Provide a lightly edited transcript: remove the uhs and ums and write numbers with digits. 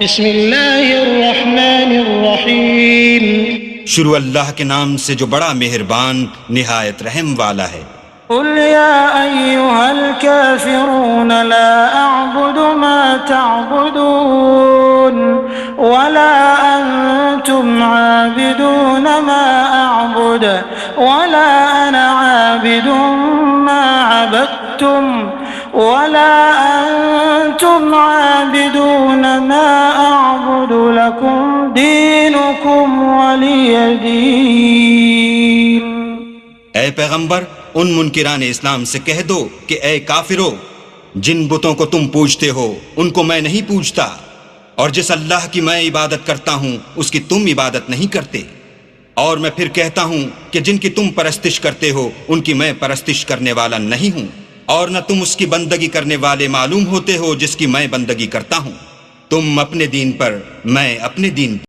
بسم اللہ الرحمن الرحیم شروع اللہ کے نام سے جو بڑا مہربان نہایت رحم والا ہے۔ قل يا أيها الكافرون لا أعبد ما تعبدون ولا أنتم عابدون ما أعبد ولا أنا عابد ما عبدتم ولا أنتم عابدون ما أعبد لكم دينكم ولي دين۔ اے پیغمبر ان منکران اسلام سے کہہ دو کہ اے کافرو، جن بتوں کو تم پوجتے ہو ان کو میں نہیں پوجتا، اور جس اللہ کی میں عبادت کرتا ہوں اس کی تم عبادت نہیں کرتے، اور میں پھر کہتا ہوں کہ جن کی تم پرستش کرتے ہو ان کی میں پرستش کرنے والا نہیں ہوں، اور نہ تم اس کی بندگی کرنے والے معلوم ہوتے ہو جس کی میں بندگی کرتا ہوں۔ تم اپنے دین پر، میں اپنے دین پر۔